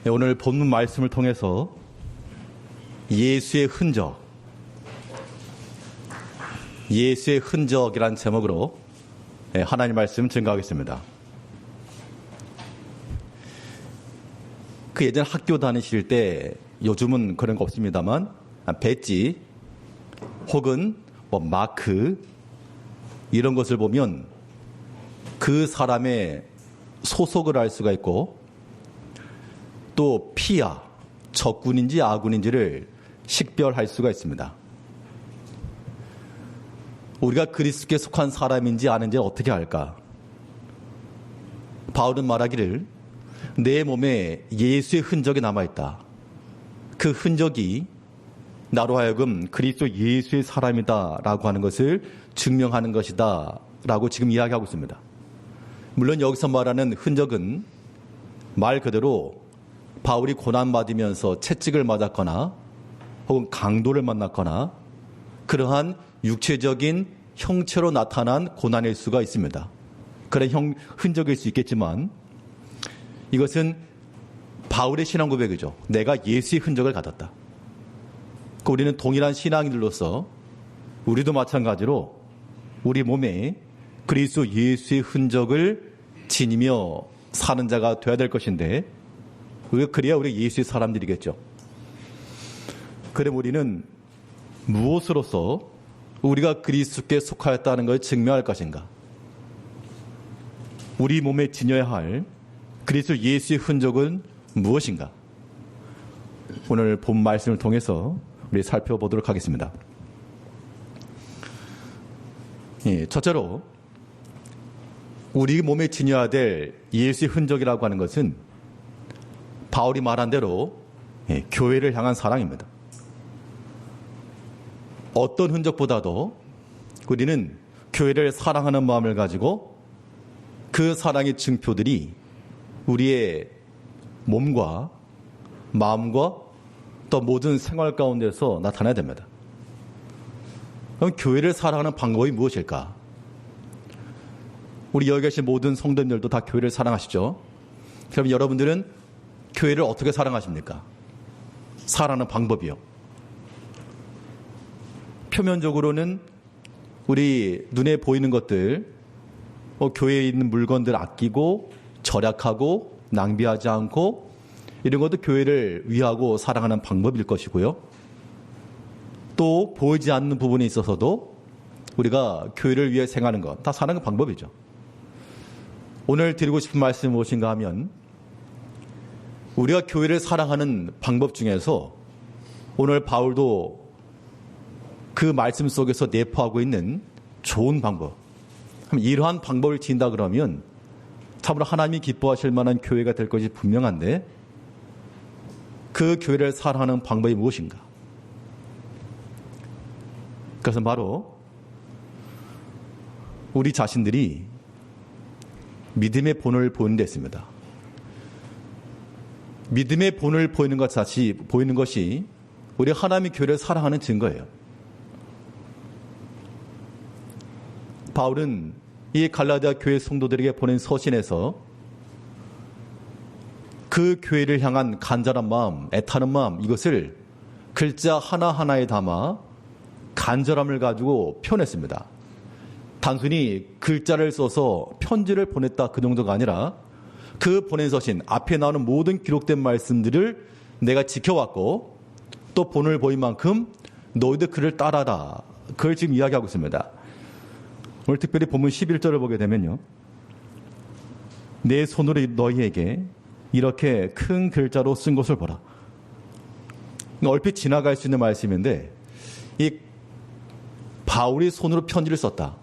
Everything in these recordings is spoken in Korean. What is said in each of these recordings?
오늘 본문 말씀을 통해서 예수의 흔적이란 제목으로 하나님 말씀 증거하겠습니다. 그 예전 학교 다니실 때, 요즘은 그런 거 없습니다만, 배지 혹은 마크 이런 것을 보면 그 사람의 소속을 알 수가 있고, 또 피야 적군인지 아군인지를 식별할 수가 있습니다. 우리가 그리스도께 속한 사람인지 아닌지 어떻게 알까? 바울은 말하기를 내 몸에 예수의 흔적이 남아있다. 그 흔적이 나로 하여금 그리스도 예수의 사람이다 라고 하는 것을 증명하는 것이다 라고 지금 이야기하고 있습니다. 물론 여기서 말하는 흔적은 말 그대로 바울이 고난받으면서 채찍을 맞았거나 혹은 강도를 만났거나 그러한 육체적인 형체로 나타난 고난일 수가 있습니다. 그런 흔적일 수 있겠지만 이것은 바울의 신앙 고백이죠. 내가 예수의 흔적을 가졌다. 우리는 동일한 신앙인들로서 우리도 마찬가지로 우리 몸에 그리스도 예수의 흔적을 지니며 사는 자가 되어야 될 것인데, 그래야 우리 예수의 사람들이겠죠. 그럼 우리는 무엇으로서 우리가 그리스도께 속하였다는 것을 증명할 것인가? 우리 몸에 지녀야 할 그리스도 예수의 흔적은 무엇인가? 오늘 본 말씀을 통해서 우리 살펴보도록 하겠습니다. 첫째로 우리 몸에 지녀야 될 예수의 흔적이라고 하는 것은 바울이 말한 대로 교회를 향한 사랑입니다. 어떤 흔적보다도 우리는 교회를 사랑하는 마음을 가지고 그 사랑의 증표들이 우리의 몸과 마음과 또 모든 생활 가운데서 나타나야 됩니다. 그럼 교회를 사랑하는 방법이 무엇일까? 우리 여기 계신 모든 성도님들도 다 교회를 사랑하시죠? 그럼 여러분들은 교회를 어떻게 사랑하십니까? 사랑하는 방법이요. 표면적으로는 우리 눈에 보이는 것들, 교회에 있는 물건들 아끼고 절약하고 낭비하지 않고 이런 것도 교회를 위하고 사랑하는 방법일 것이고요. 또 보이지 않는 부분에 있어서도 우리가 교회를 위해 생하는 것, 다 사랑하는 방법이죠. 오늘 드리고 싶은 말씀이 무엇인가 하면 우리가 교회를 사랑하는 방법 중에서 오늘 바울도 그 말씀 속에서 내포하고 있는 좋은 방법, 이러한 방법을 지닌다 그러면 참으로 하나님이 기뻐하실 만한 교회가 될 것이 분명한데, 그 교회를 사랑하는 방법이 무엇인가? 그것은 바로 우리 자신들이 믿음의 본을 보이는 데 있습니다. 믿음의 본을 보이는 것이 우리 하나님의 교회를 사랑하는 증거예요. 바울은 이 갈라디아 교회 성도들에게 보낸 서신에서 그 교회를 향한 간절한 마음, 애타는 마음, 이것을 글자 하나하나에 담아 간절함을 가지고 표현했습니다. 단순히 글자를 써서 편지를 보냈다 그 정도가 아니라 그 보낸 서신 앞에 나오는 모든 기록된 말씀들을 내가 지켜왔고 또 본을 보인 만큼 너희들 그를 따라라. 그걸 지금 이야기하고 있습니다. 오늘 특별히 본문 11절을 보게 되면요. 내 손으로 너희에게 이렇게 큰 글자로 쓴 것을 보라. 얼핏 지나갈 수 있는 말씀인데 이 바울이 손으로 편지를 썼다.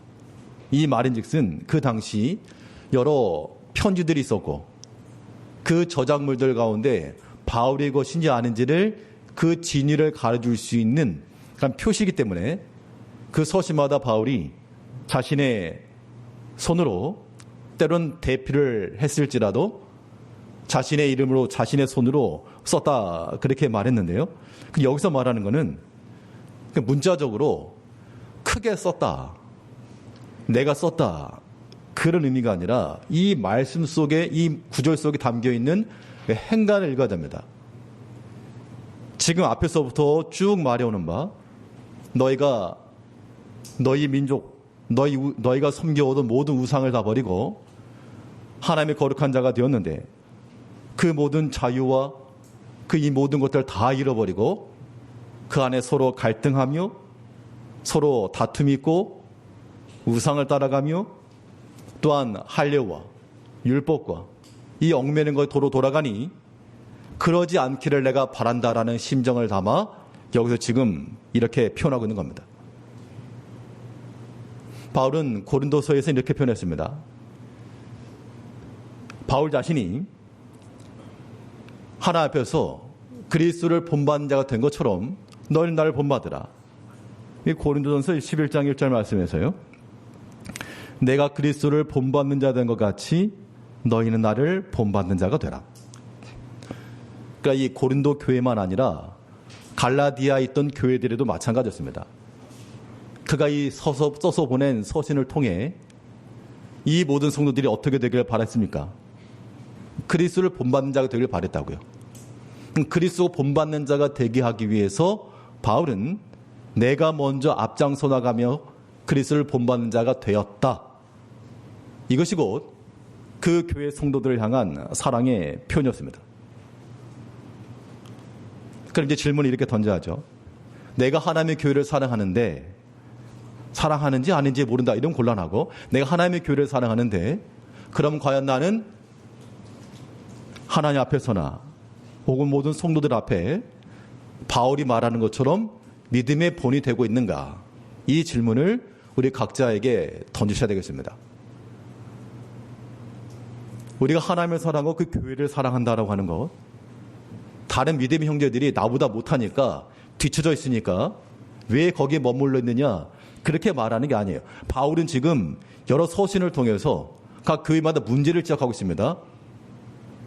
이 말인즉슨 그 당시 여러 편지들이 있었고 그 저작물들 가운데 바울의 것인지 아닌지를 그 진위를 가려줄 수 있는 그런 표시이기 때문에 그 서신마다 바울이 자신의 손으로 때론 대피를 했을지라도 자신의 이름으로 자신의 손으로 썼다 그렇게 말했는데요. 여기서 말하는 것은 문자적으로 크게 썼다, 내가 썼다 그런 의미가 아니라 이 말씀 속에, 이 구절 속에 담겨 있는 행간을 읽어야 됩니다. 지금 앞에서부터 쭉 말해오는 바, 너희가 너희 민족, 너희가 섬겨오던 모든 우상을 다 버리고 하나님의 거룩한 자가 되었는데 그 모든 자유와 그 이 모든 것들을 다 잃어버리고 그 안에 서로 갈등하며 서로 다툼이 있고 우상을 따라가며 또한 할례와 율법과 이 얽매는 것에 도로 돌아가니 그러지 않기를 내가 바란다라는 심정을 담아 여기서 지금 이렇게 표현하고 있는 겁니다. 바울은 고린도서에서 이렇게 표현했습니다. 바울 자신이 하나 앞에서 그리스도를 본받는 자가 된 것처럼 너희는 나를 본받으라. 이 고린도전서 11장 1절 말씀에서요. 내가 그리스도를 본받는 자 된 것 같이 너희는 나를 본받는 자가 되라. 그러니까 이 고린도 교회만 아니라 갈라디아에 있던 교회들에도 마찬가지였습니다. 그가 이 써서 보낸 서신을 통해 이 모든 성도들이 어떻게 되기를 바랐습니까? 그리스도를 본받는 자가 되기를 바랬다고요. 그리스도 본받는 자가 되게 하기 위해서 바울은 내가 먼저 앞장서 나가며 그리스도를 본받는 자가 되었다. 이것이 곧 그 교회 성도들을 향한 사랑의 표현이었습니다. 그럼 이제 질문을 이렇게 던져야죠. 내가 하나님의 교회를 사랑하는데 사랑하는지 아닌지 모른다. 이런 곤란하고 내가 하나님의 교회를 사랑하는데 그럼 과연 나는 하나님 앞에서나 혹은 모든 성도들 앞에 바울이 말하는 것처럼 믿음의 본이 되고 있는가? 이 질문을 우리 각자에게 던지셔야 되겠습니다. 우리가 하나님을 사랑하고 그 교회를 사랑한다라고 하는 것, 다른 믿음의 형제들이 나보다 못하니까 뒤쳐져 있으니까 왜 거기에 머물러 있느냐 그렇게 말하는 게 아니에요. 바울은 지금 여러 서신을 통해서 각 교회마다 문제를 지적하고 있습니다.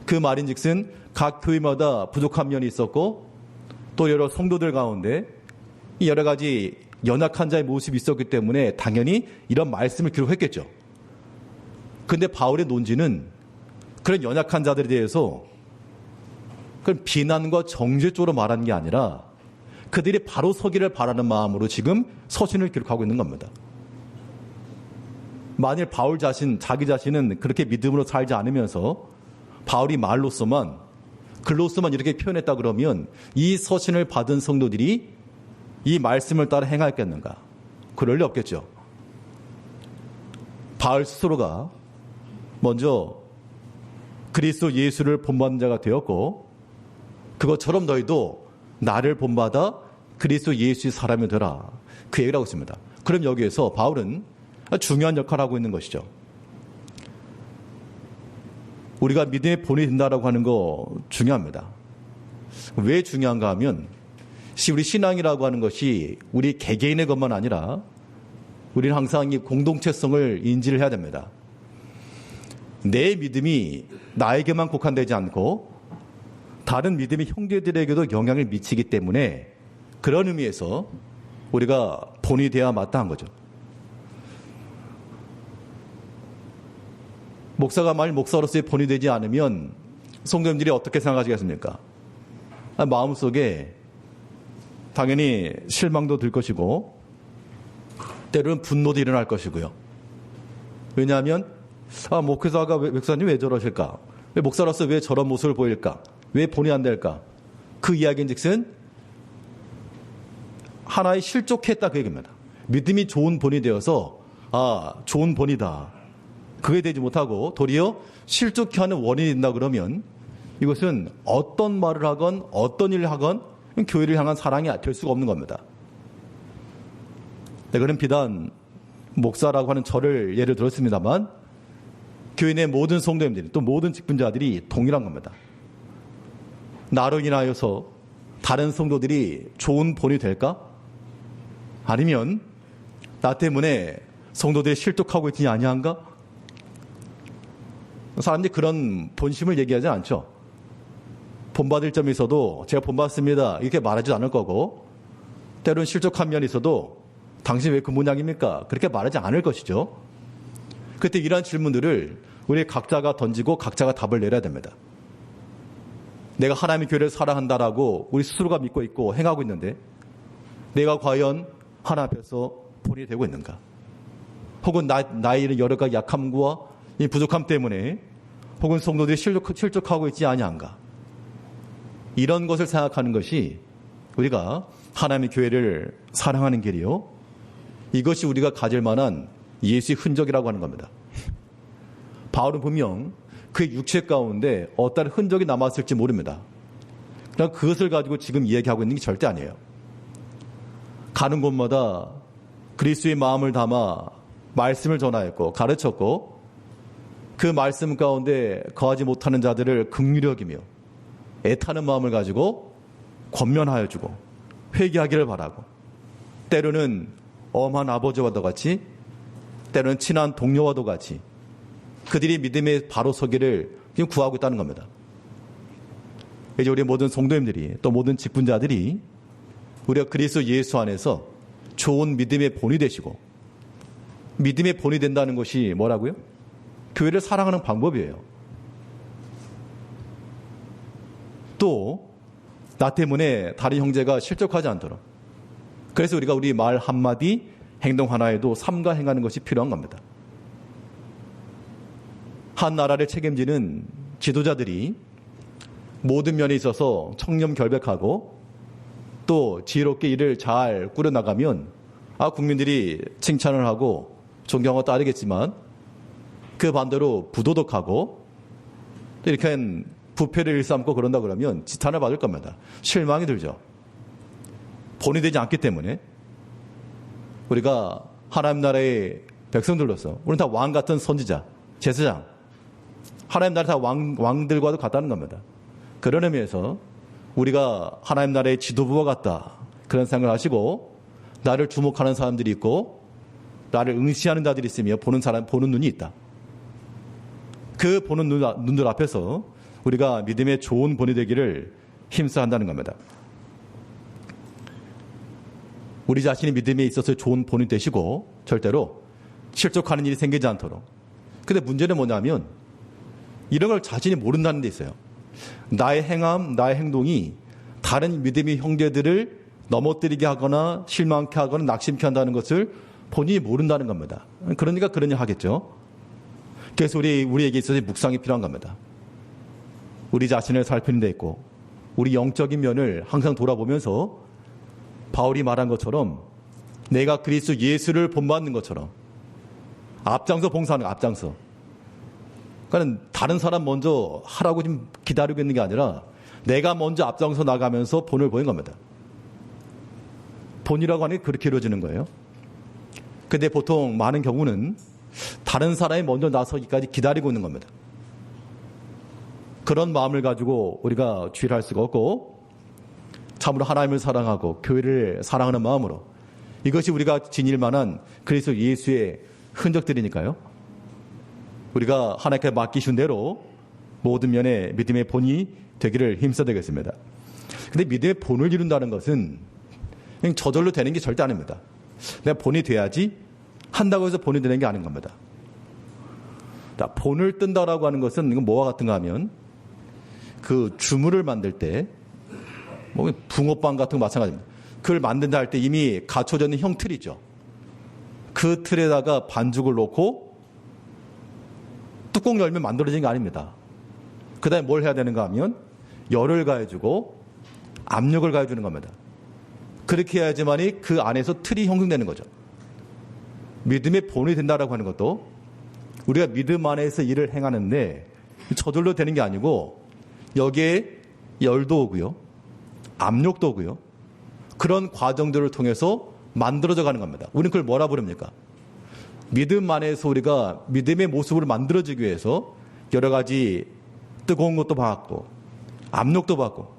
그 말인즉슨 각 교회마다 부족한 면이 있었고 또 여러 성도들 가운데 여러 가지 연약한 자의 모습이 있었기 때문에 당연히 이런 말씀을 기록했겠죠. 그런데 바울의 논지는 그런 연약한 자들에 대해서 그런 비난과 정죄 쪽으로 말하는 게 아니라 그들이 바로 서기를 바라는 마음으로 지금 서신을 기록하고 있는 겁니다. 만일 바울 자신, 자기 자신은 그렇게 믿음으로 살지 않으면서 바울이 말로서만, 글로서만 이렇게 표현했다 그러면 이 서신을 받은 성도들이 이 말씀을 따라 행하였겠는가? 그럴 리 없겠죠. 바울 스스로가 먼저 그리스도 예수를 본받는 자가 되었고 그것처럼 너희도 나를 본받아 그리스도 예수의 사람이 되라. 그 얘기를 하고 있습니다. 그럼 여기에서 바울은 중요한 역할을 하고 있는 것이죠. 우리가 믿음의 본이 된다라고 하는 거 중요합니다. 왜 중요한가 하면 우리 신앙이라고 하는 것이 우리 개개인의 것만 아니라 우리는 항상 이 공동체성을 인지를 해야 됩니다. 내 믿음이 나에게만 국한되지 않고 다른 믿음의 형제들에게도 영향을 미치기 때문에 그런 의미에서 우리가 본이 되어야 마땅한 거죠. 목사가 만일 목사로서의 본이 되지 않으면 성도님들이 어떻게 생각하시겠습니까? 마음속에 당연히 실망도 들 것이고 때로는 분노도 일어날 것이고요. 왜냐하면 목회자가 목사님 왜 저러실까? 왜 목사로서 왜 저런 모습을 보일까? 왜 본이 안 될까? 그 이야기인즉슨 하나의 실족했다 그 얘기입니다. 믿음이 좋은 본이 되어서 좋은 본이다. 그게 되지 못하고 도리어 실족해 하는 원인이 된다 그러면 이것은 어떤 말을 하건 어떤 일을 하건 교회를 향한 사랑이 될 수가 없는 겁니다. 그는 비단 목사라고 하는 저를 예를 들었습니다만 교회 내 모든 성도님들이 또 모든 직분자들이 동일한 겁니다. 나로 인하여서 다른 성도들이 좋은 본이 될까? 아니면 나 때문에 성도들이 실족하고 있지 아니한가? 사람들이 그런 본심을 얘기하지 않죠. 본받을 점이 있어도 제가 본받습니다 이렇게 말하지도 않을 거고 때로는 실족한 면이 있어도 당신 왜 그 모양입니까? 그렇게 말하지 않을 것이죠. 그때 이러한 질문들을 우리 각자가 던지고 각자가 답을 내려야 됩니다. 내가 하나님의 교회를 사랑한다라고 우리 스스로가 믿고 있고 행하고 있는데 내가 과연 하나님 앞에서 본이 되고 있는가? 혹은 나의 여러 가지 약함과 이 부족함 때문에 혹은 성도들이 실족하고 있지 아니한가? 이런 것을 생각하는 것이 우리가 하나님의 교회를 사랑하는 길이요. 이것이 우리가 가질 만한 예수의 흔적이라고 하는 겁니다. 바울은 분명 그의 육체 가운데 어떤 흔적이 남았을지 모릅니다. 그러나 그것을 가지고 지금 이야기하고 있는 게 절대 아니에요. 가는 곳마다 그리스도의 마음을 담아 말씀을 전하였고 가르쳤고 그 말씀 가운데 거하지 못하는 자들을 긍휼히 여기며 애타는 마음을 가지고 권면하여 주고 회개하기를 바라고 때로는 엄한 아버지와도 같이 때로는 친한 동료와도 같이 그들이 믿음의 바로 서기를 지금 구하고 있다는 겁니다. 이제 우리 모든 성도님들이 또 모든 직분자들이 우리가 그리스도 예수 안에서 좋은 믿음의 본이 되시고 믿음의 본이 된다는 것이 뭐라고요? 교회를 사랑하는 방법이에요. 또 나 때문에 다른 형제가 실족하지 않도록 그래서 우리가 우리 말 한마디 행동 하나에도 삼가 행하는 것이 필요한 겁니다. 한 나라를 책임지는 지도자들이 모든 면에 있어서 청렴결백하고 또 지혜롭게 일을 잘 꾸려나가면 국민들이 칭찬을 하고 존경하고 따르겠지만 그 반대로 부도덕하고 또 이렇게 부패를 일삼고 그런다 그러면 지탄을 받을 겁니다. 실망이 들죠. 본이 되지 않기 때문에 우리가 하나님 나라의 백성들로서 우리는 다 왕 같은 선지자, 제사장 하나님 나라 다 왕들과도 같다는 겁니다. 그런 의미에서 우리가 하나님 나라의 지도부와 같다 그런 생각을 하시고 나를 주목하는 사람들이 있고 나를 응시하는 자들이 있으며 보는 눈이 있다. 그 보는 눈들 앞에서 우리가 믿음의 좋은 본이 되기를 힘써야 한다는 겁니다. 우리 자신이 믿음에 있어서 좋은 본이 되시고 절대로 실족하는 일이 생기지 않도록. 근데 문제는 뭐냐면 이런 걸 자신이 모른다는 데 있어요. 나의 행함, 나의 행동이 다른 믿음의 형제들을 넘어뜨리게 하거나 실망케 하거나 낙심케 한다는 것을 본인이 모른다는 겁니다. 그러니까 그런 일 하겠죠. 그래서 우리에게 있어서 묵상이 필요한 겁니다. 우리 자신을 살피는 데 있고 우리 영적인 면을 항상 돌아보면서 바울이 말한 것처럼 내가 그리스도 예수를 본받는 것처럼 앞장서 봉사하는 거, 앞장서. 그러니까 다른 사람 먼저 하라고 좀 기다리고 있는 게 아니라 내가 먼저 앞장서 나가면서 본을 보인 겁니다. 본이라고 하는 게 그렇게 이루어지는 거예요. 근데 보통 많은 경우는 다른 사람이 먼저 나서기까지 기다리고 있는 겁니다. 그런 마음을 가지고 우리가 주의를 할 수가 없고 참으로 하나님을 사랑하고 교회를 사랑하는 마음으로 이것이 우리가 지닐 만한 그리스도 예수의 흔적들이니까요. 우리가 하나님께 맡기신 대로 모든 면에 믿음의 본이 되기를 힘써 되겠습니다. 근데 믿음의 본을 이룬다는 것은 그냥 저절로 되는 게 절대 아닙니다. 내가 본이 돼야지 한다고 해서 본이 되는 게 아닌 겁니다. 본을 뜬다라고 하는 것은 이건 뭐와 같은가 하면 그 주물을 만들 때 뭐 붕어빵 같은 거 마찬가지입니다. 그걸 만든다 할 때 이미 갖춰져 있는 형틀이죠. 그 틀에다가 반죽을 넣고 뚜껑 열면 만들어지는 게 아닙니다. 그 다음에 뭘 해야 되는가 하면 열을 가해주고 압력을 가해주는 겁니다. 그렇게 해야지만이 그 안에서 틀이 형성되는 거죠. 믿음의 본이 된다라고 하는 것도 우리가 믿음 안에서 일을 행하는데 저절로 되는 게 아니고 여기에 열도 오고요. 압력도 오고요. 그런 과정들을 통해서 만들어져 가는 겁니다. 우리는 그걸 뭐라 부릅니까? 믿음 안에서 우리가 믿음의 모습을 만들어지기 위해서 여러 가지 뜨거운 것도 받고 압력도 받고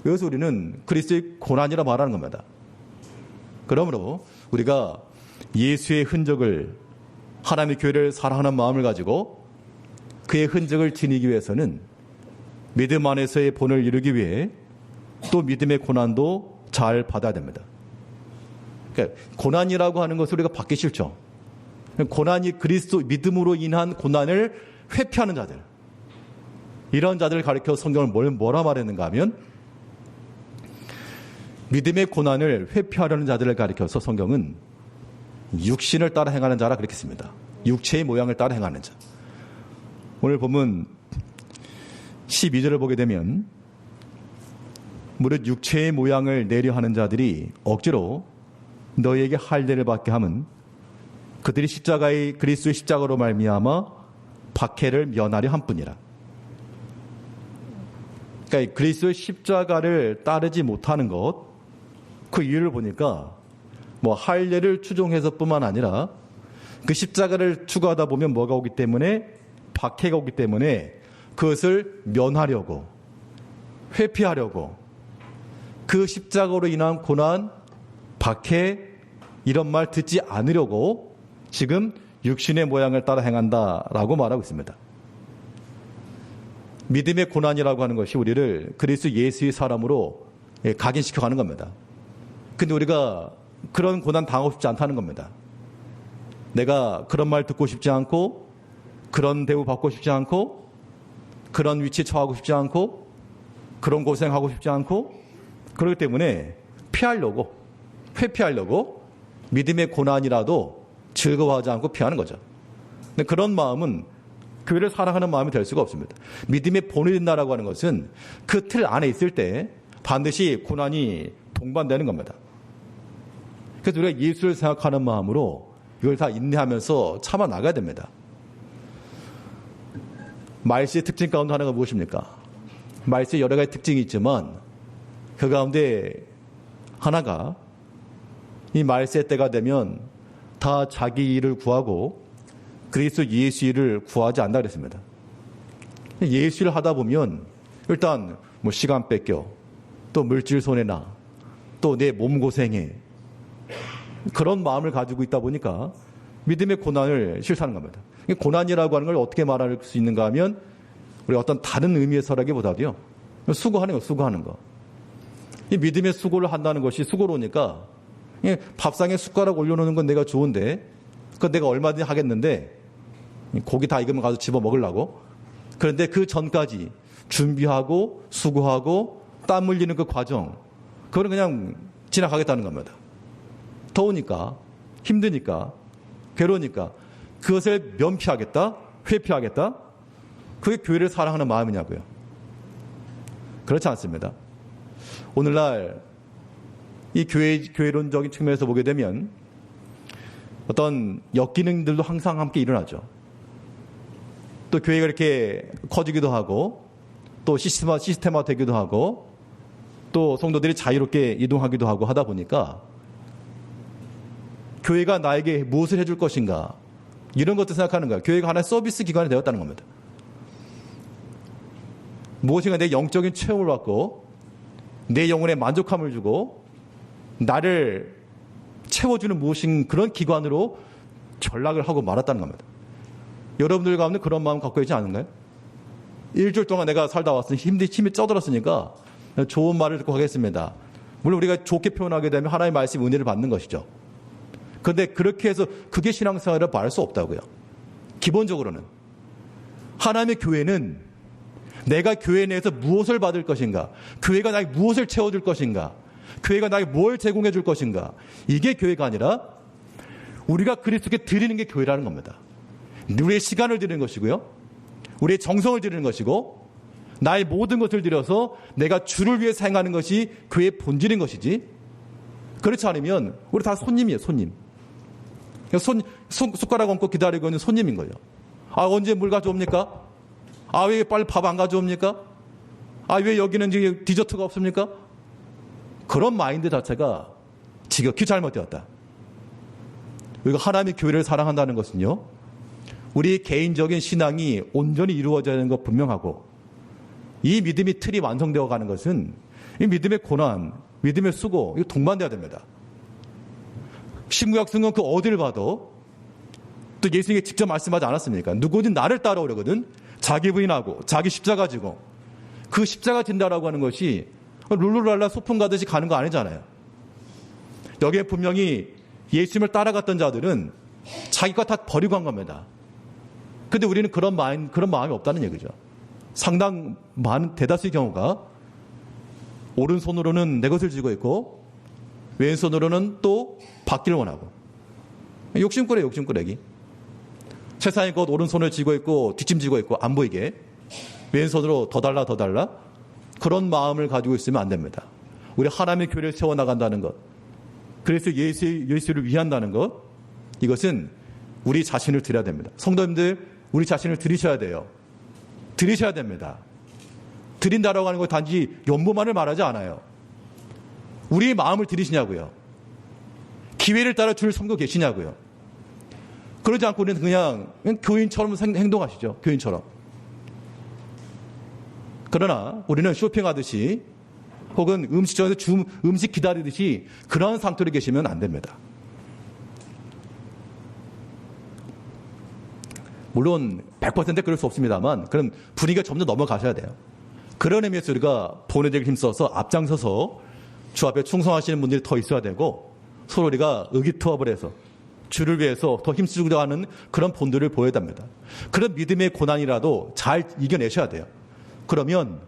그래서 우리는 그리스도의 고난이라 말하는 겁니다. 그러므로 우리가 예수의 흔적을 하나님의 교회를 사랑하는 마음을 가지고 그의 흔적을 지니기 위해서는 믿음 안에서의 본을 이루기 위해 또 믿음의 고난도 잘 받아야 됩니다. 그러니까 고난이라고 하는 것을 우리가 받기 싫죠. 고난이 그리스도 믿음으로 인한 고난을 회피하는 자들, 이런 자들을 가리켜 성경은 뭐라 말했는가 하면 믿음의 고난을 회피하려는 자들을 가리켜서 성경은 육신을 따라 행하는 자라 그렇게 씁니다. 육체의 모양을 따라 행하는 자. 오늘 보면 12절을 보게 되면 무릇 육체의 모양을 내려 하는 자들이 억지로 너희에게 할례를 받게 함은 그들이 그리스도의 십자가로 말미암아 박해를 면하려 함뿐이라. 그러니까 그리스도의 십자가를 따르지 못하는 것, 그 이유를 보니까 할례를 추종해서뿐만 아니라 그 십자가를 추구하다 보면 뭐가 오기 때문에, 박해가 오기 때문에 그것을 면하려고, 회피하려고, 그 십자가로 인한 고난, 박해, 이런 말 듣지 않으려고 지금 육신의 모양을 따라 행한다라고 말하고 있습니다. 믿음의 고난이라고 하는 것이 우리를 그리스도 예수의 사람으로 각인시켜가는 겁니다. 근데 우리가 그런 고난 당하고 싶지 않다는 겁니다. 내가 그런 말 듣고 싶지 않고, 그런 대우 받고 싶지 않고, 그런 위치에 처하고 싶지 않고, 그런 고생하고 싶지 않고, 그렇기 때문에 피하려고, 회피하려고 믿음의 고난이라도 즐거워하지 않고 피하는 거죠. 근데 그런 마음은 교회를 사랑하는 마음이 될 수가 없습니다. 믿음의 본이 된다라고 하는 것은 그 틀 안에 있을 때 반드시 고난이 동반되는 겁니다. 그래서 우리가 예수를 생각하는 마음으로 이걸 다 인내하면서 참아 나가야 됩니다. 말세의 특징 가운데 하나가 무엇입니까? 말세에 여러 가지 특징이 있지만 그 가운데 하나가 이 말세 때가 되면 다 자기 일을 구하고 그리스도 예수 일을 구하지 않는다 그랬습니다. 예수 일을 하다 보면 일단 시간 뺏겨, 또 물질 손해나, 또 내 몸 고생해, 그런 마음을 가지고 있다 보니까 믿음의 고난을 싫어하는 겁니다. 고난이라고 하는 걸 어떻게 말할 수 있는가 하면 우리 어떤 다른 의미에서라기보다도요, 수고하는 거, 수고하는 거. 이 믿음의 수고를 한다는 것이 수고로우니까 밥상에 숟가락 올려놓는 건 내가 좋은데, 그건 내가 얼마든지 하겠는데 고기 다 익으면 가서 집어 먹으려고. 그런데 그 전까지 준비하고 수고하고 땀 흘리는 그 과정, 그거는 그냥 지나가겠다는 겁니다. 더우니까, 힘드니까, 괴로우니까 그것을 면피하겠다, 회피하겠다. 그게 교회를 사랑하는 마음이냐고요. 그렇지 않습니다. 오늘날 이 교회론적인 측면에서 보게 되면 어떤 역기능들도 항상 함께 일어나죠. 또 교회가 이렇게 커지기도 하고, 또 시스템화 되기도 하고, 또 성도들이 자유롭게 이동하기도 하고 하다 보니까 교회가 나에게 무엇을 해줄 것인가, 이런 것도 생각하는 거예요. 교회가 하나의 서비스 기관이 되었다는 겁니다. 무엇인가 내 영적인 체험을 받고 내 영혼에 만족함을 주고 나를 채워주는 무엇인 그런 기관으로 전락을 하고 말았다는 겁니다. 여러분들 가운데 그런 마음 갖고 있지 않은가요? 일주일 동안 내가 살다 왔으니 힘이 쪄들었으니까 좋은 말을 듣고 가겠습니다. 물론 우리가 좋게 표현하게 되면 하나님의 말씀 은혜를 받는 것이죠. 그런데 그렇게 해서 그게 신앙생활을 말할 수 없다고요. 기본적으로는 하나님의 교회는 내가 교회 내에서 무엇을 받을 것인가, 교회가 나에게 무엇을 채워줄 것인가, 교회가 나에게 뭘 제공해 줄 것인가, 이게 교회가 아니라 우리가 그리스도께 드리는 게 교회라는 겁니다. 우리의 시간을 드리는 것이고요, 우리의 정성을 드리는 것이고, 나의 모든 것을 들여서 내가 주를 위해 사용하는 것이 교회의 본질인 것이지, 그렇지 않으면 우리 다 손님이에요. 손님. 숟가락 얹고 기다리고 있는 손님인 거예요. 아, 언제 물 가져옵니까? 아, 왜 빨리 밥 안 가져옵니까? 아, 왜 여기는 디저트가 없습니까? 그런 마인드 자체가 지극히 잘못되었다. 우리가 하나님의 교회를 사랑한다는 것은요, 우리 개인적인 신앙이 온전히 이루어져야 하는 것 분명하고, 이 믿음이 틀이 완성되어 가는 것은 이 믿음의 고난, 믿음의 수고, 이거 동반돼야 됩니다. 신구약 성경 그 어디를 봐도 또 예수님이 직접 말씀하지 않았습니까? 누구든 나를 따라오려거든 자기 부인하고 자기 십자가 지고, 그 십자가 진다라고 하는 것이 룰루랄라 소풍 가듯이 가는 거 아니잖아요. 여기에 분명히 예수님을 따라갔던 자들은 자기 것 다 버리고 한 겁니다. 근데 우리는 그런 마음이 없다는 얘기죠. 상당 많은 대다수의 경우가 오른손으로는 내 것을 쥐고 있고 왼손으로는 또 받기를 원하고 욕심꾸레기. 세상에 곧 오른손을 쥐고 있고 뒷짐지고 있고 안 보이게 왼손으로 더 달라 그런 마음을 가지고 있으면 안 됩니다. 우리 하나님의 교회를 세워나간다는 것, 그래서 예수를 위한다는 것, 이것은 우리 자신을 드려야 됩니다. 성도님들, 우리 자신을 드리셔야 돼요. 드리셔야 됩니다. 드린다라고 하는 건 단지 연보만을 말하지 않아요. 우리의 마음을 드리시냐고요. 기회를 따라 주를 섬기고 계시냐고요. 그러지 않고 우리는 그냥 교인처럼 행동하시죠. 교인처럼. 그러나 우리는 쇼핑하듯이 혹은 음식점에서 음식 기다리듯이 그런 상태로 계시면 안 됩니다. 물론 100% 그럴 수 없습니다만 그런 분위기가 점점 넘어가셔야 돼요. 그런 의미에서 우리가 본회적을 힘써서 앞장서서 주 앞에 충성하시는 분들이 더 있어야 되고 서로 우리가 의기투합을 해서 주를 위해서 더 힘쓰려고 하는 그런 본들을 보여야 됩니다. 그런 믿음의 고난이라도 잘 이겨내셔야 돼요. 그러면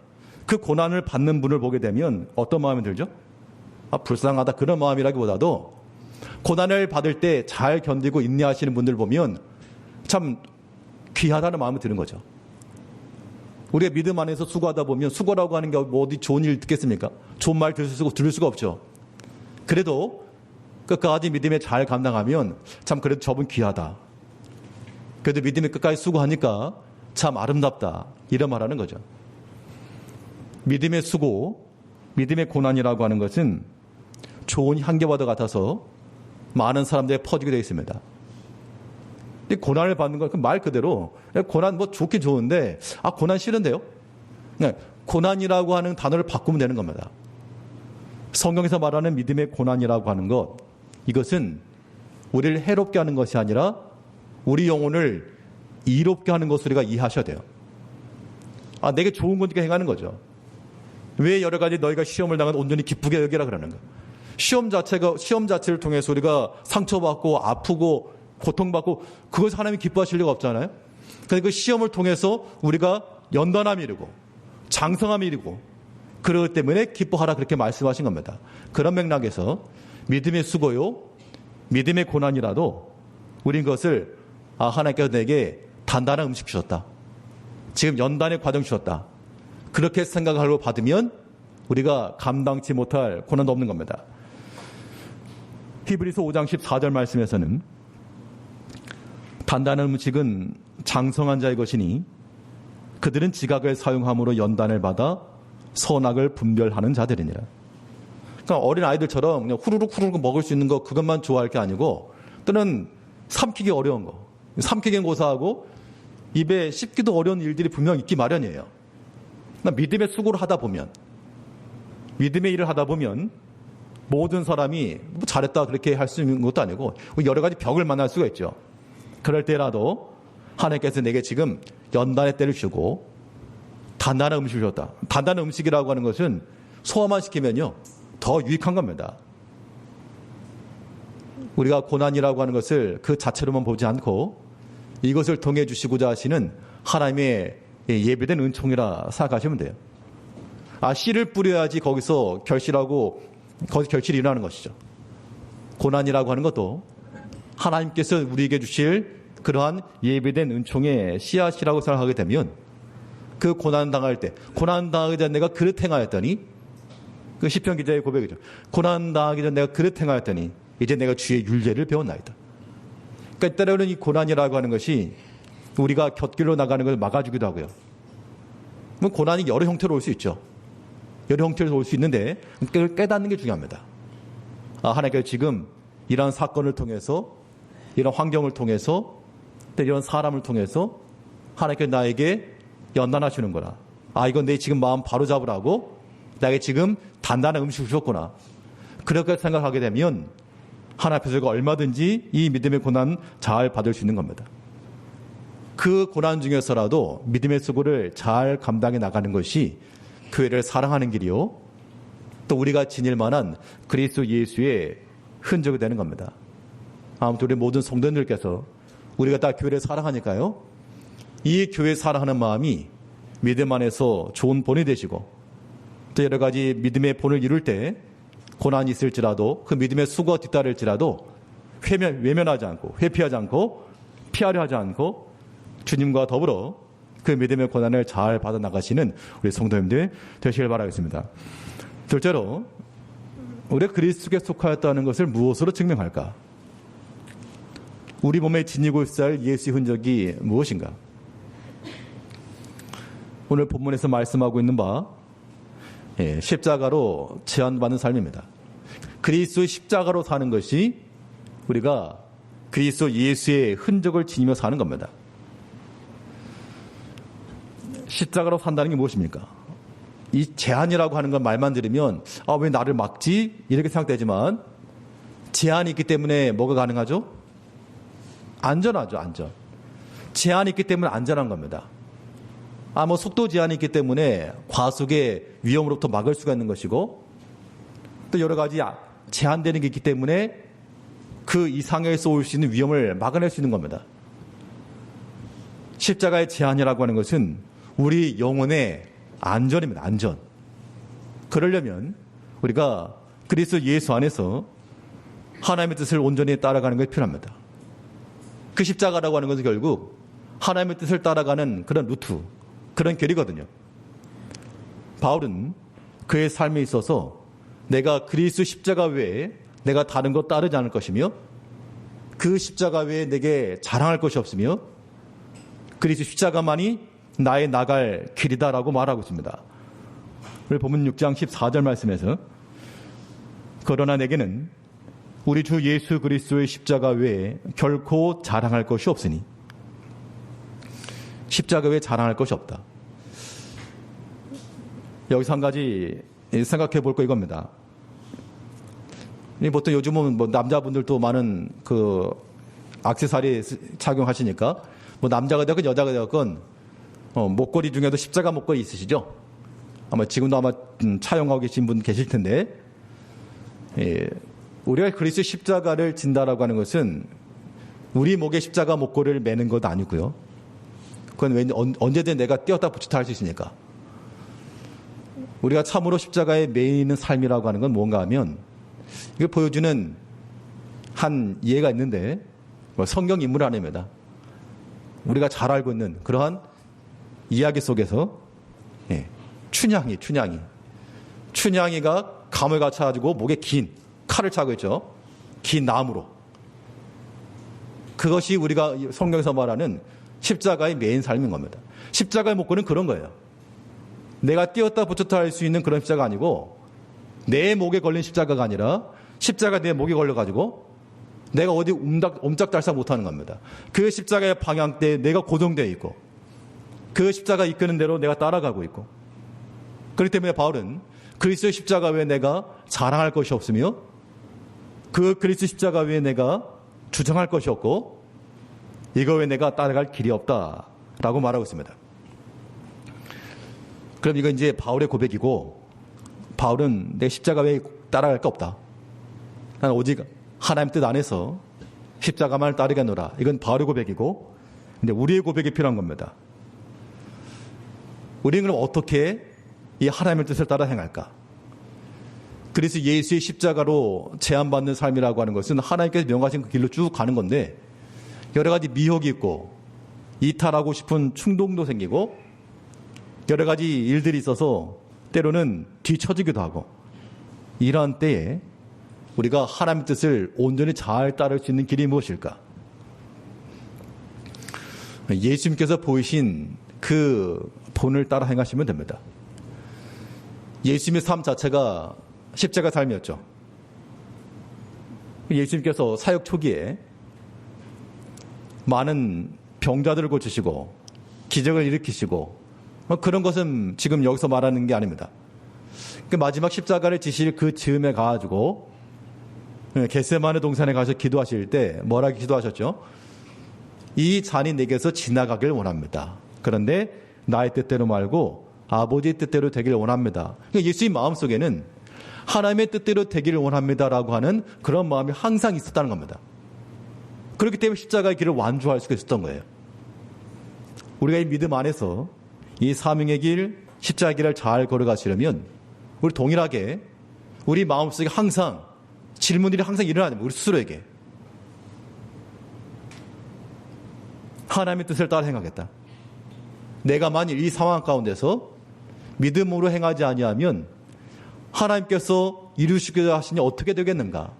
그 고난을 받는 분을 보게 되면 어떤 마음이 들죠? 불쌍하다 그런 마음이라기보다도 고난을 받을 때 잘 견디고 인내하시는 분들 보면 참 귀하다는 마음이 드는 거죠. 우리가 믿음 안에서 수고하다 보면 수고라고 하는 게 뭐 어디 좋은 일 듣겠습니까? 좋은 말 들을 수가 없죠. 그래도 끝까지 믿음에 잘 감당하면 참 그래도 저분 귀하다. 그래도 믿음에 끝까지 수고하니까 참 아름답다. 이런 말하는 거죠. 믿음의 수고, 믿음의 고난이라고 하는 것은 좋은 향기와도 같아서 많은 사람들에 퍼지게 되어 있습니다. 고난을 받는 건 말 그대로 고난 뭐 좋긴 좋은데 고난 싫은데요? 고난이라고 하는 단어를 바꾸면 되는 겁니다. 성경에서 말하는 믿음의 고난이라고 하는 것, 이것은 우리를 해롭게 하는 것이 아니라 우리 영혼을 이롭게 하는 것을 우리가 이해하셔야 돼요. 내게 좋은 거니까 행하는 거죠. 왜 여러 가지 너희가 시험을 당한 온전히 기쁘게 여기라 그러는가? 시험 자체를 통해서 우리가 상처받고 아프고 고통받고 그것을 하나님이 기뻐하실 리가 없잖아요. 그래서 그 시험을 통해서 우리가 연단함이 이르고 장성함이 이르고 그러기 때문에 기뻐하라 그렇게 말씀하신 겁니다. 그런 맥락에서 믿음의 수고요, 믿음의 고난이라도 우린 그것을 하나님께서 내게 단단한 음식 주셨다. 지금 연단의 과정 주셨다. 그렇게 생각하고 받으면 우리가 감당치 못할 고난도 없는 겁니다. 히브리서 5장 14절 말씀에서는 단단한 음식은 장성한 자의 것이니 그들은 지각을 사용함으로 연단을 받아 선악을 분별하는 자들이니라. 그러니까 어린 아이들처럼 그냥 후루룩 먹을 수 있는 거 그것만 좋아할 게 아니고 또는 삼키기 어려운 거, 삼키기는 고사하고 입에 씹기도 어려운 일들이 분명 있기 마련이에요. 그러니까 믿음의 수고를 하다 보면, 믿음의 일을 하다 보면 모든 사람이 뭐 잘했다 그렇게 할 수 있는 것도 아니고 여러 가지 벽을 만날 수가 있죠. 그럴 때라도 하나님께서 내게 지금 연단의 때를 주고 단단한 음식을 줬다. 단단한 음식이라고 하는 것은 소화만 시키면요 더 유익한 겁니다. 우리가 고난이라고 하는 것을 그 자체로만 보지 않고 이것을 통해 주시고자 하시는 하나님의 예배된 은총이라 생각하시면 돼요. 씨를 뿌려야지 거기서 결실하고 거기서 결실이 일어나는 것이죠. 고난이라고 하는 것도 하나님께서 우리에게 주실 그러한 예배된 은총의 씨앗이라고 생각하게 되면 그 고난 당할 때, 고난 당하기 전에 내가 그릇 행하였더니, 그 시편 기자의 고백이죠. 고난 당하기 전에 내가 그릇 행하였더니 이제 내가 주의 율례를 배웠나이다. 그러니까 때로는 이 고난이라고 하는 것이 우리가 곁길로 나가는 것을 막아주기도 하고요. 고난이 여러 형태로 올 수 있죠. 여러 형태로 올 수 있는데 그걸 깨닫는 게 중요합니다. 하나님께서 지금 이러한 사건을 통해서, 이런 환경을 통해서, 이런 사람을 통해서 하나님께서 나에게 연단하시는구나. 이건 내 지금 마음 바로 잡으라고 나에게 지금 단단한 음식을 주셨구나. 그렇게 생각하게 되면 하나님 앞에서 얼마든지 이 믿음의 고난 잘 받을 수 있는 겁니다. 그 고난 중에서라도 믿음의 수고를 잘 감당해 나가는 것이 교회를 사랑하는 길이요, 또 우리가 지닐 만한 그리스도 예수의 흔적이 되는 겁니다. 아무튼 우리 모든 성도님들께서 우리가 다 교회를 사랑하니까요. 이 교회 사랑하는 마음이 믿음 안에서 좋은 본이 되시고 또 여러 가지 믿음의 본을 이룰 때 고난이 있을지라도 그 믿음의 수고가 뒤따를지라도 외면하지 않고 회피하지 않고 피하려 하지 않고 주님과 더불어 그 믿음의 고난을 잘 받아나가시는 우리 성도님들 되시길 바라겠습니다. 둘째로 우리가 그리스도께 속하였다는 것을 무엇으로 증명할까? 우리 몸에 지니고 있을 예수의 흔적이 무엇인가? 오늘 본문에서 말씀하고 있는 바 십자가로 제한받는 삶입니다. 그리스도의 십자가로 사는 것이 우리가 그리스도 예수의 흔적을 지니며 사는 겁니다. 십자가로 산다는 게 무엇입니까? 이 제한이라고 하는 건 말만 들으면 왜 나를 막지? 이렇게 생각되지만 제한이 있기 때문에 뭐가 가능하죠? 안전하죠. 안전. 제한이 있기 때문에 안전한 겁니다. 속도 제한이 있기 때문에 과속의 위험으로부터 막을 수가 있는 것이고 또 여러 가지 제한되는 게 있기 때문에 그 이상에서 올 수 있는 위험을 막아낼 수 있는 겁니다. 십자가의 제한이라고 하는 것은 우리 영혼의 안전입니다. 안전. 그러려면 우리가 그리스도 예수 안에서 하나님의 뜻을 온전히 따라가는 것이 필요합니다. 그 십자가라고 하는 것은 결국 하나님의 뜻을 따라가는 그런 루트, 그런 길이거든요. 바울은 그의 삶에 있어서 내가 그리스도 십자가 외에 내가 다른 것 따르지 않을 것이며 그 십자가 외에 내게 자랑할 것이 없으며 그리스도 십자가만이 나의 나갈 길이다라고 말하고 있습니다. 우리 본문 6장 14절 말씀에서 그러나 내게는 우리 주 예수 그리스도의 십자가 외에 결코 자랑할 것이 없으니 십자가 외에 자랑할 것이 없다. 여기서 한 가지 생각해 볼 거 이겁니다. 보통 요즘은 남자분들도 많은 액세서리 착용하시니까 남자가 되건 여자가 되건 목걸이 중에도 십자가 목걸이 있으시죠? 지금도 차용하고 계신 분 계실 텐데 우리가 그리스도 십자가를 진다라고 하는 것은 우리 목에 십자가 목걸이를 매는 것 아니고요. 그건 언제든 내가 띄었다 붙였다 할 수 있으니까. 우리가 참으로 십자가에 매이는 삶이라고 하는 건 뭔가 하면 이거 보여주는 한 예가 있는데 성경 인물 아닙니다. 우리가 잘 알고 있는 그러한 이야기 속에서 춘향이가 감을 갖춰가지고 목에 긴 칼을 차고 있죠. 긴 나무로. 그것이 우리가 성경에서 말하는 십자가의 매인 삶인 겁니다. 십자가의 목걸이는 그런 거예요. 내가 띄었다 붙였다 할 수 있는 그런 십자가 아니고 내 목에 걸린 십자가가 아니라 십자가 내 목에 걸려가지고 내가 어디 옴짝달싹 못하는 겁니다. 그 십자가의 방향대에 내가 고정되어 있고 그 십자가 이끄는 대로 내가 따라가고 있고 그렇기 때문에 바울은 그리스도의 십자가 외에 내가 자랑할 것이 없으며 그 그리스도 십자가 외에 내가 주장할 것이 없고 이거 외에 내가 따라갈 길이 없다라고 말하고 있습니다. 그럼 이건 이제 바울의 고백이고 바울은 내 십자가 외에 따라갈 거 없다. 난 오직 하나님 뜻 안에서 십자가만을 따르겠노라. 이건 바울의 고백이고 근데 우리의 고백이 필요한 겁니다. 우리는 그럼 어떻게 이 하나님의 뜻을 따라 행할까? 그래서 예수의 십자가로 제한받는 삶이라고 하는 것은 하나님께서 명하신 그 길로 쭉 가는 건데 여러 가지 미혹이 있고 이탈하고 싶은 충동도 생기고 여러 가지 일들이 있어서 때로는 뒤처지기도 하고 이러한 때에 우리가 하나님의 뜻을 온전히 잘 따를 수 있는 길이 무엇일까? 예수님께서 보이신 그 본을 따라 행하시면 됩니다. 예수님의 삶 자체가 십자가 삶이었죠. 예수님께서 사역 초기에 많은 병자들을 고치시고 기적을 일으키시고 그런 것은 지금 여기서 말하는 게 아닙니다. 그 마지막 십자가를 지실 그 즈음에 가가지고 겟세마네 동산에 가서 기도하실 때 뭐라고 기도하셨죠? 이 잔이 내게서 지나가길 원합니다. 그런데 나의 뜻대로 말고 아버지의 뜻대로 되길 원합니다. 그러니까 예수님 마음속에는 하나님의 뜻대로 되기를 원합니다라고 하는 그런 마음이 항상 있었다는 겁니다. 그렇기 때문에 십자가의 길을 완주할 수가 있었던 거예요. 우리가 이 믿음 안에서 이 사명의 길, 십자가의 길을 잘 걸어가시려면 우리 동일하게 우리 마음속에 항상 질문들이 항상 일어나야 됩니다. 우리 스스로에게. 하나님의 뜻을 따라 행하겠다. 내가 만일 이 상황 가운데서 믿음으로 행하지 아니하면 하나님께서 이루시고자 하시니 어떻게 되겠는가?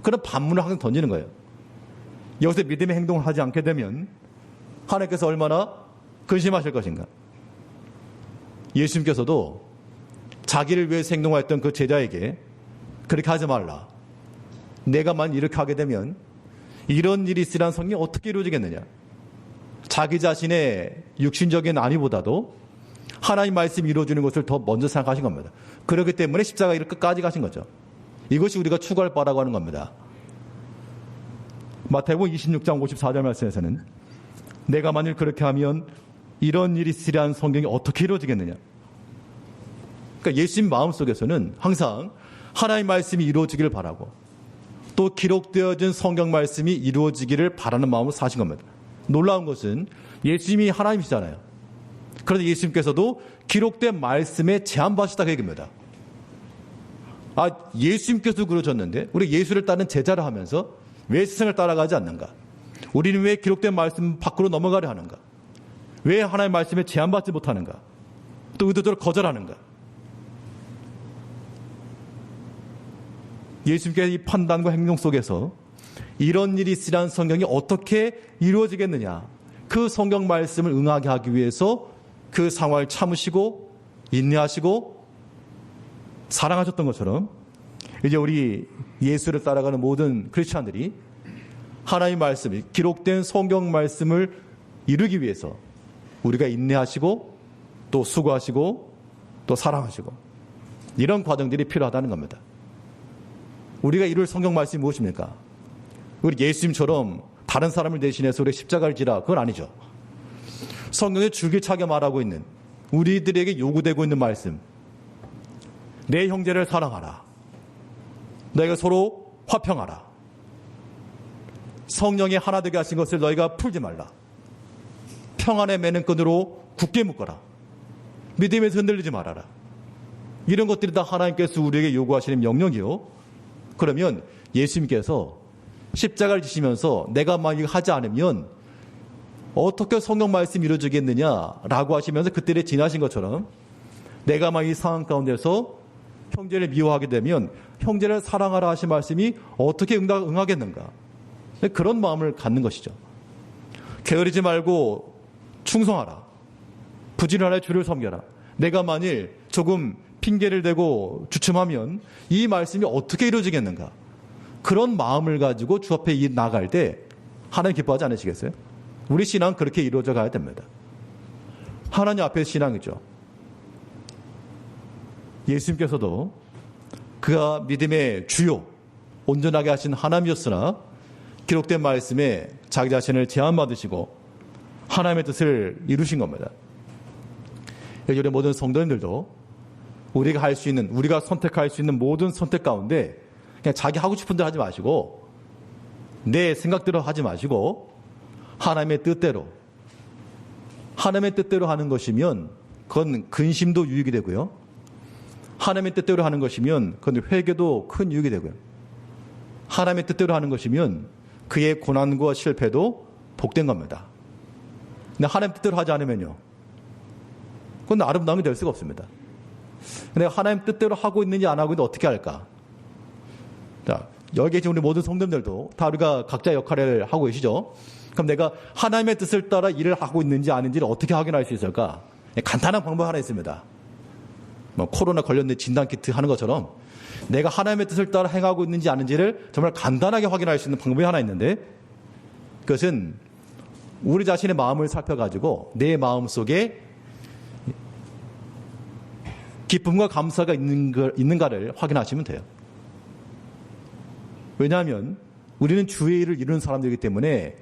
그런 반문을 항상 던지는 거예요. 여기서 믿음의 행동을 하지 않게 되면 하나님께서 얼마나 근심하실 것인가? 예수님께서도 자기를 위해서 행동하였던 그 제자에게 그렇게 하지 말라. 내가 만일 이렇게 하게 되면 이런 일이 있으라는 성경이 어떻게 이루어지겠느냐? 자기 자신의 육신적인 안위보다도 하나님 말씀이 이루어지는 것을 더 먼저 생각하신 겁니다. 그렇기 때문에 십자가 길을 끝까지 가신 거죠. 이것이 우리가 추구할 바라고 하는 겁니다. 마태복음 26장 54절 말씀에서는 내가 만일 그렇게 하면 이런 일이 있으리라는 성경이 어떻게 이루어지겠느냐. 그러니까 예수님 마음속에서는 항상 하나님 말씀이 이루어지기를 바라고 또 기록되어진 성경 말씀이 이루어지기를 바라는 마음으로 사신 겁니다. 놀라운 것은 예수님이 하나님이시잖아요. 그런데 예수님께서도 기록된 말씀에 제한받으시다 그 얘기입니다. 예수님께서 그러셨는데 우리 예수를 따르는 제자를 하면서 왜 세상을 따라가지 않는가? 우리는 왜 기록된 말씀 밖으로 넘어가려 하는가? 왜 하나님의 말씀에 제한받지 못하는가? 또 의도적으로 거절하는가? 예수님께서 이 판단과 행동 속에서 이런 일이 있으라는 성경이 어떻게 이루어지겠느냐? 그 성경 말씀을 응하게 하기 위해서 그 상황을 참으시고 인내하시고 사랑하셨던 것처럼 이제 우리 예수를 따라가는 모든 크리스찬들이 하나님의 말씀이 기록된 성경 말씀을 이루기 위해서 우리가 인내하시고 또 수고하시고 또 사랑하시고 이런 과정들이 필요하다는 겁니다. 우리가 이룰 성경 말씀이 무엇입니까? 우리 예수님처럼 다른 사람을 대신해서 우리 십자가를 지라 그건 아니죠. 성경에 줄기차게 말하고 있는 우리들에게 요구되고 있는 말씀, 내 형제를 사랑하라, 너희가 서로 화평하라, 성령이 하나 되게 하신 것을 너희가 풀지 말라, 평안의 매는 끈으로 굳게 묶어라, 믿음에서 흔들리지 말아라. 이런 것들이 다 하나님께서 우리에게 요구하시는 명령이요. 그러면 예수님께서 십자가를 지시면서 내가 만약 하지 않으면 어떻게 성경 말씀이 이루어지겠느냐라고 하시면서 그때에 지나신 것처럼 내가 만약 이 상황 가운데서 형제를 미워하게 되면 형제를 사랑하라 하신 말씀이 어떻게 응하겠는가? 그런 마음을 갖는 것이죠. 게으르지 말고 충성하라. 부지런하여 주를 섬겨라. 내가 만일 조금 핑계를 대고 주춤하면 이 말씀이 어떻게 이루어지겠는가? 그런 마음을 가지고 주 앞에 나갈 때 하나님 기뻐하지 않으시겠어요? 우리 신앙은 그렇게 이루어져 가야 됩니다. 하나님 앞에 신앙이죠. 예수님께서도 그가 믿음의 주요 온전하게 하신 하나님이었으나 기록된 말씀에 자기 자신을 제한받으시고 하나님의 뜻을 이루신 겁니다. 우리 모든 성도님들도 우리가 할 수 있는, 우리가 선택할 수 있는 모든 선택 가운데 그냥 자기 하고 싶은 대로 하지 마시고 내 생각대로 하지 마시고 하나님의 뜻대로 하는 것이면 그건 근심도 유익이 되고요. 하나님의 뜻대로 하는 것이면 그건 회개도 큰 유익이 되고요. 하나님의 뜻대로 하는 것이면 그의 고난과 실패도 복된 겁니다. 근데 하나님 뜻대로 하지 않으면요, 그건 아름다움이 될 수가 없습니다. 내가 하나님 뜻대로 하고 있는지 안 하고 있는지 어떻게 할까? 자, 여기 계신 우리 모든 성도님들도 다 우리가 각자 역할을 하고 계시죠? 그럼 내가 하나님의 뜻을 따라 일을 하고 있는지 아닌지를 어떻게 확인할 수 있을까? 간단한 방법 하나 있습니다. 코로나 관련된 진단키트 하는 것처럼 내가 하나님의 뜻을 따라 행하고 있는지 아닌지를 정말 간단하게 확인할 수 있는 방법이 하나 있는데, 그것은 우리 자신의 마음을 살펴가지고 내 마음 속에 기쁨과 감사가 있는가를 확인하시면 돼요. 왜냐하면 우리는 주의 일을 이루는 사람들이기 때문에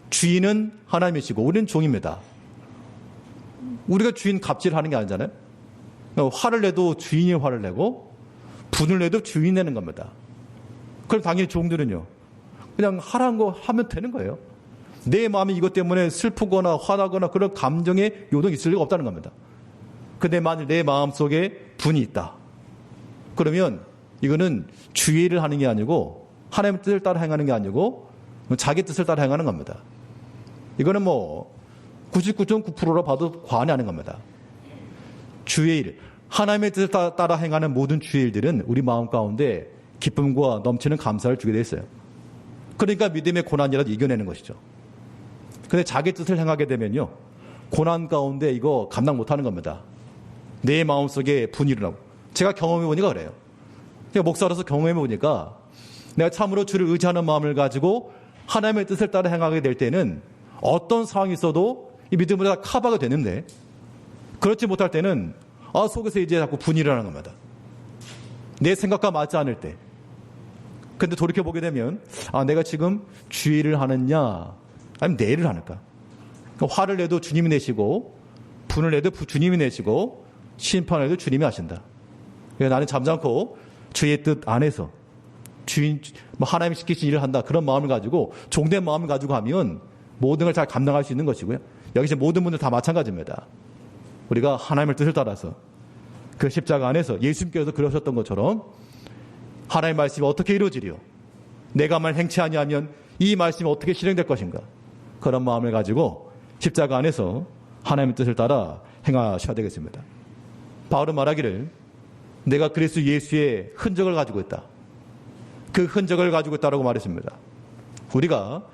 주인은 하나님이시고 우리는 종입니다. 우리가 주인 갑질하는 게 아니잖아요. 화를 내도 주인이 화를 내고 분을 내도 주인이 내는 겁니다. 그럼 당연히 종들은요, 그냥 하라는 거 하면 되는 거예요. 내 마음이 이것 때문에 슬프거나 화나거나 그런 감정의 요동이 있을 리가 없다는 겁니다. 근데 만일 내 마음 속에 분이 있다. 그러면 이거는 주의 일을 하는 게 아니고 하나님의 뜻을 따라 행하는 게 아니고 자기 뜻을 따라 행하는 겁니다. 이거는 99.9%로 봐도 과언이 아닌 겁니다. 주의 일, 하나님의 뜻을 따라 행하는 모든 주의 일들은 우리 마음 가운데 기쁨과 넘치는 감사를 주게 돼 있어요. 그러니까 믿음의 고난이라도 이겨내는 것이죠. 근데 자기 뜻을 행하게 되면요, 고난 가운데 이거 감당 못하는 겁니다. 내 마음속에 분이 일어나고. 제가 경험해 보니까 그래요. 제가 목사로서 경험해 보니까 내가 참으로 주를 의지하는 마음을 가지고 하나님의 뜻을 따라 행하게 될 때는 어떤 상황이 있어도 이 믿음으로 다 커버가 되는데, 그렇지 못할 때는 속에서 이제 자꾸 분이 일어나는 겁니다. 내 생각과 맞지 않을 때. 근데 돌이켜보게 되면 내가 지금 주의를 하느냐 아니면 내 일을 하는가. 화를 내도 주님이 내시고 분을 내도 주님이 내시고 심판을 해도 주님이 하신다. 그러니까 나는 잠잠고 주의 뜻 안에서 하나님이 시키신 일을 한다. 그런 마음을 가지고 종된 마음을 가지고 하면 모든 걸 잘 감당할 수 있는 것이고요. 여기 이제 모든 분들 다 마찬가지입니다. 우리가 하나님의 뜻을 따라서 그 십자가 안에서 예수님께서 그러셨던 것처럼 하나님의 말씀이 어떻게 이루어지리요? 내가 말 행치 아니하면 이 말씀이 어떻게 실행될 것인가? 그런 마음을 가지고 십자가 안에서 하나님의 뜻을 따라 행하셔야 되겠습니다. 바울은 말하기를 내가 그리스도 예수의 흔적을 가지고 있다. 그 흔적을 가지고 있다라고 말했습니다. 우리가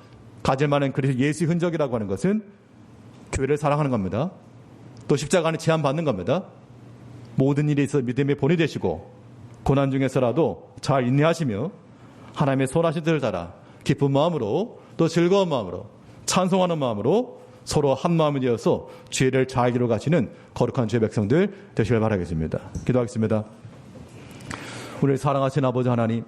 가질 만한 그리스도 예수의 흔적이라고 하는 것은 교회를 사랑하는 겁니다. 또 십자가 안에 제한받는 겁니다. 모든 일에 있어 믿음의 본이 되시고 고난 중에서라도 잘 인내하시며 하나님의 선하신 뜻을 따라 기쁜 마음으로 또 즐거운 마음으로 찬송하는 마음으로 서로 한 마음이 되어서 죄를 잘 이루어 가시는 거룩한 주의 백성들 되시길 바라겠습니다. 기도하겠습니다. 우리를 사랑하신 아버지 하나님,